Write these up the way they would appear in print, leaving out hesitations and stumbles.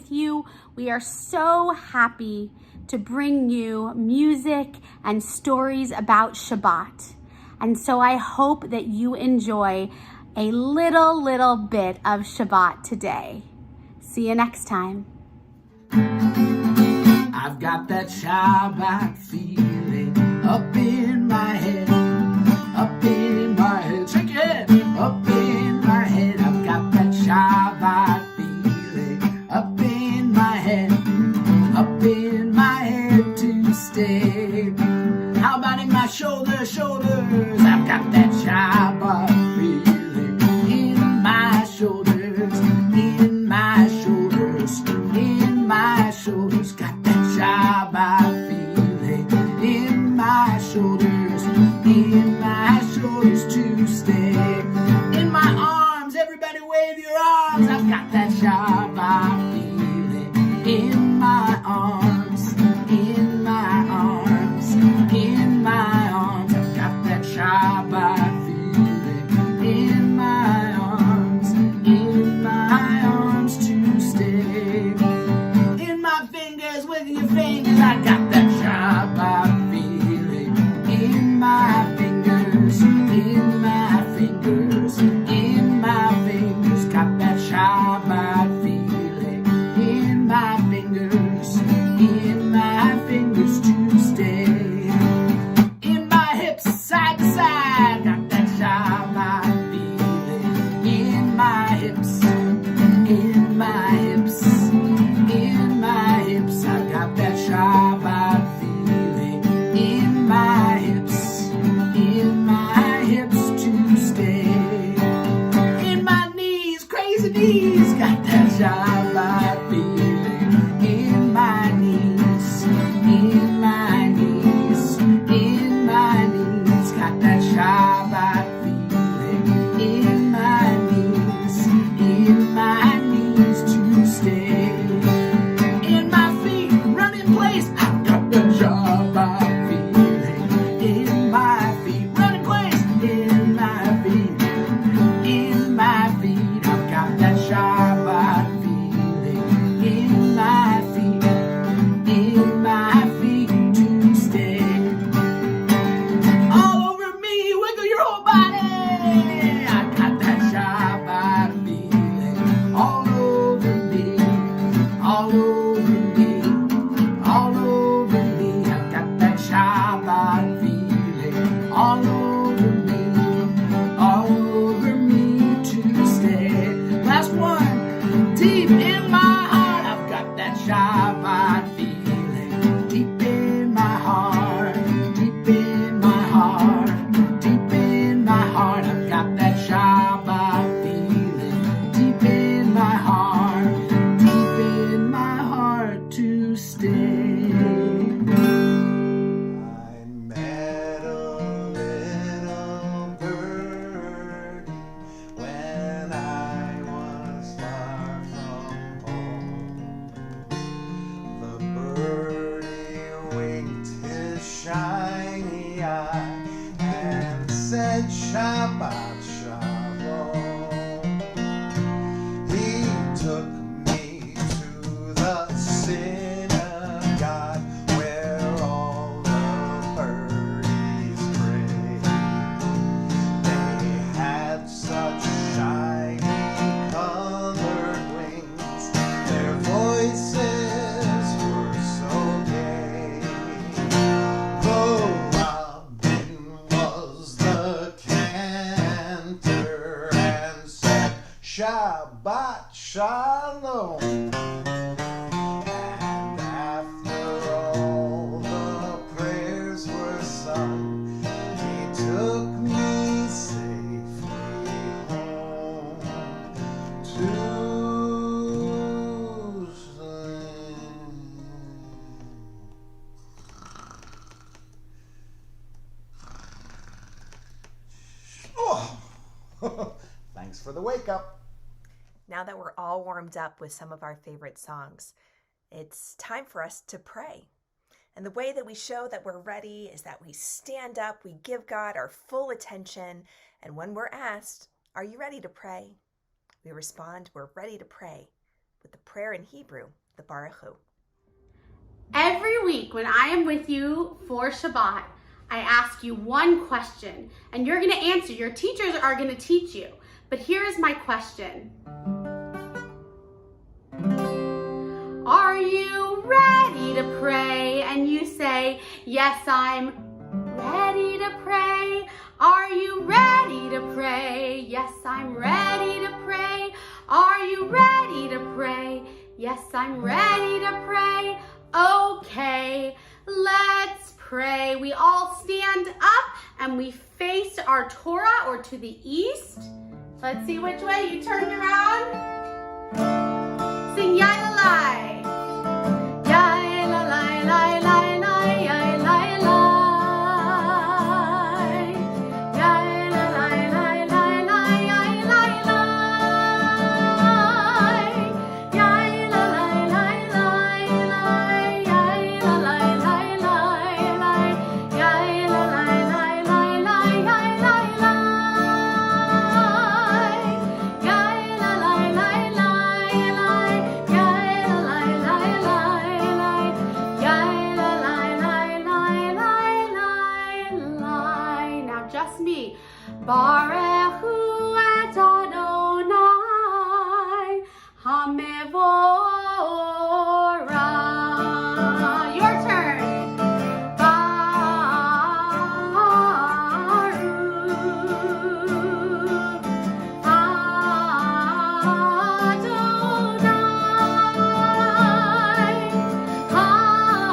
with you. We are so happy to bring you music and stories about Shabbat. And so I hope that you enjoy a little bit of Shabbat today. See you next time. I've got that Shabbat feeling up in my head, up in my head. Shake your head, up in my head. I've got that Shabbat feeling up in my head to stay. How about in my shoulders? I've got that Shabbat feeling in my shoulders, in my shoulders, in my shoulders. Got that Shabbat feeling in my shoulders to stay. In my arms, everybody wave your arms. I've got that Shabbat feeling in my arms, in my arms, in my arms. I've got that Shabbat feeling in my arms to stay. In my fingers, with your fingers, I got that Shabbat feeling in my fingers, in my fingers, in my fingers. Got that Shabbat feeling in my fingers to stay. In my hips, side to side, got that Shabbat feeling in my hips, in my hips, in my hips. I got that Shabbat feeling in my hips to stay. In my knees, crazy knees, got that Shabbat feeling in my knees, in my knees, in my knees. Got that Shabbat feeling in my knees to stay. In my feet, run in place, I've got the Shabbat feeling in my feet, run in place, in my feet, in my feet. I've got that Shabbat feeling in my feet to stay. All over me, wiggle your whole body. I got that Shabbat feeling all over me, all over me, all over me. I've got that Shabbat feeling all over me to stay. Last one, deep in my heart, I've got that Shabbat feeling deep in my heart, deep in my heart, deep in my heart. I've got that Shabbat feeling deep in my heart to stay. I met a little birdie when I was far from home. The birdie winked his shiny eye and said Shabbat Shalom. He took me to the synagogue where all the birdies pray. They had such shiny colored wings, their voices were so gay. Though Robin was the cantor and said Shabbat Shalom. And after all the prayers were sung, he took me safely home to sleep. Oh. Thanks for the wake up. Now that we're all warmed up with some of our favorite songs, it's time for us to pray. And the way that we show that we're ready is that we stand up, we give God our full attention, and when we're asked, "Are you ready to pray?" we respond, "We're ready to pray," with the prayer in Hebrew, the Baruch Hu. Every week when I am with you for Shabbat, I ask you one question, and you're going to answer. Your teachers are going to teach you. But here is my question. Are you ready to pray? And you say, yes, I'm ready to pray. Are you ready to pray? Yes, I'm ready to pray. Are you ready to pray? Yes, I'm ready to pray. Okay, let's pray. We all stand up and we face our Torah, or to the east. Let's see which way you turned around. Sing Yai-la-lai. Baruch Hu et Adonai HaMevorah. Your turn. Baruch Adonai HaMevorah.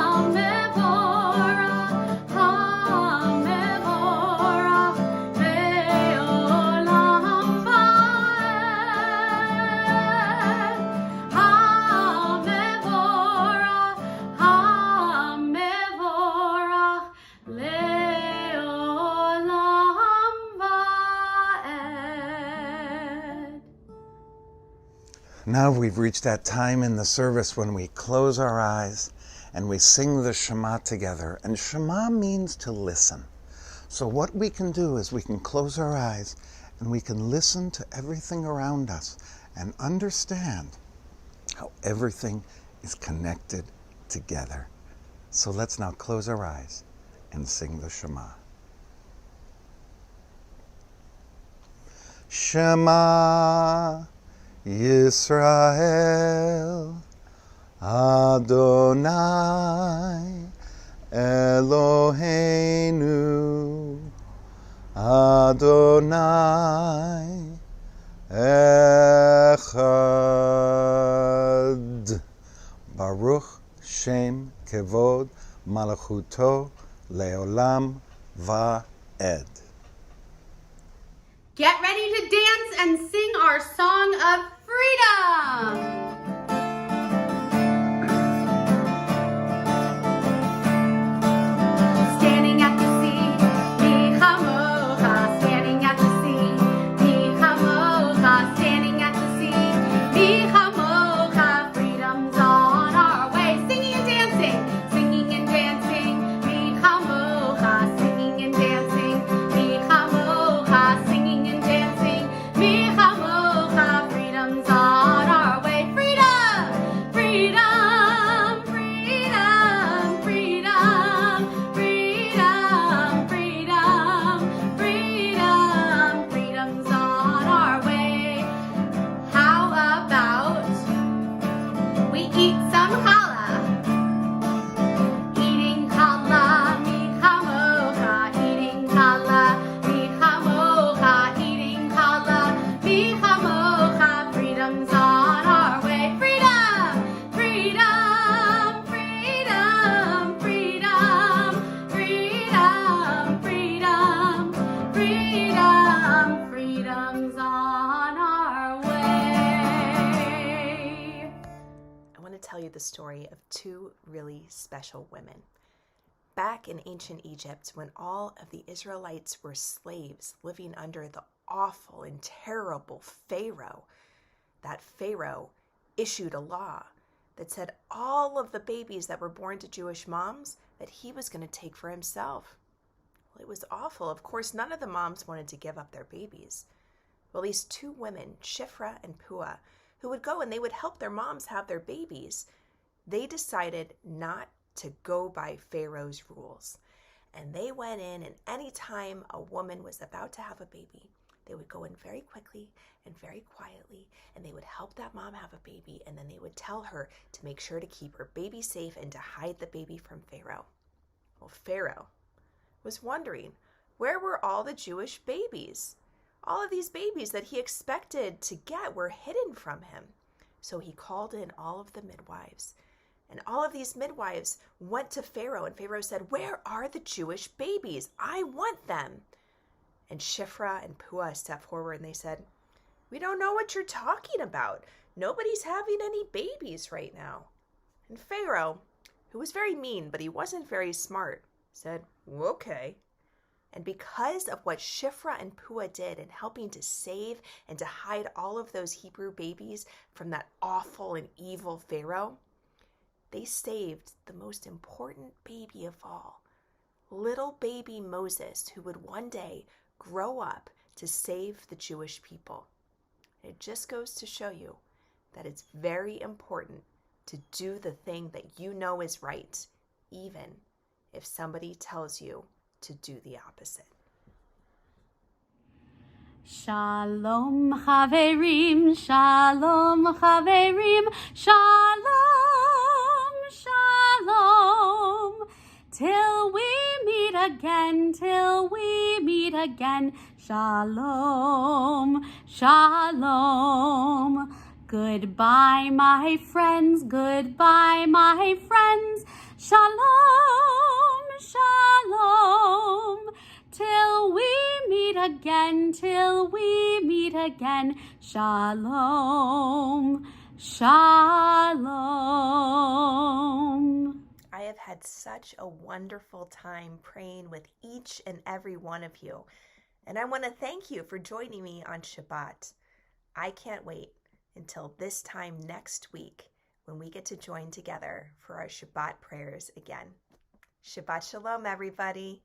Now we've reached that time in the service when we close our eyes and we sing the Shema together. And Shema means to listen. So what we can do is we can close our eyes and we can listen to everything around us and understand how everything is connected together. So let's now close our eyes and sing the Shema. Shema Yisrael, Adonai Eloheinu, Adonai Echad. Baruch Shem Kevod Malachuto Leolam Va'ed. Get ready to dance and sing our song of freedom. Standing at the sea, mi chamocha. Standing at the sea, mi chamocha. Standing at the sea, mi chamocha. Freedom's on our way. Singing and dancing, singing and dancing. Mi chamocha, singing and dancing. Mi chamocha, singing and dancing. Mi chamocha, freedom's on our way. Freedom, freedom, freedom, freedom, freedom, freedom, freedom, freedom's on our way. How about we eat some challah? Eating challah, mi chamocha. Eating challah, mi chamocha. Eating challah, mi chamocha. Freedom's on our way. Freedom, freedom, freedom, freedom, freedom, freedom, freedom, freedom's on our way. I want to tell you the story of two really special women. Back in ancient Egypt, when all of the Israelites were slaves living under the awful and terrible Pharaoh, that Pharaoh issued a law that said all of the babies that were born to Jewish moms that he was going to take for himself. Well, it was awful. Of course, none of the moms wanted to give up their babies. Well, these two women, Shifra and Puah, who would go and they would help their moms have their babies. They decided not to go by Pharaoh's rules. And they went in, and anytime a woman was about to have a baby, they would go in very quickly and very quietly, and they would help that mom have a baby, and then they would tell her to make sure to keep her baby safe and to hide the baby from Pharaoh. Well, Pharaoh was wondering, where were all the Jewish babies? All of these babies that he expected to get were hidden from him. So he called in all of the midwives. And all of these midwives went to Pharaoh, and Pharaoh said, "Where are the Jewish babies? I want them." And Shiphrah and Puah stepped forward and they said, "We don't know what you're talking about. Nobody's having any babies right now." And Pharaoh, who was very mean, but he wasn't very smart, said, "Okay." And because of what Shiphrah and Puah did in helping to save and to hide all of those Hebrew babies from that awful and evil Pharaoh, they saved the most important baby of all, little baby Moses, who would one day grow up to save the Jewish people. It just goes to show you that it's very important to do the thing that you know is right, even if somebody tells you to do the opposite. Shalom chaverim, shalom chaverim, shalom, shalom. Till we meet again, till we meet again. Shalom, shalom. Goodbye, my friends, goodbye, my friends. Shalom, shalom. Till we meet again, till we meet again. Shalom, shalom. I have had such a wonderful time praying with each and every one of you. And I want to thank you for joining me on Shabbat. I can't wait until this time next week when we get to join together for our Shabbat prayers again. Shabbat shalom, everybody.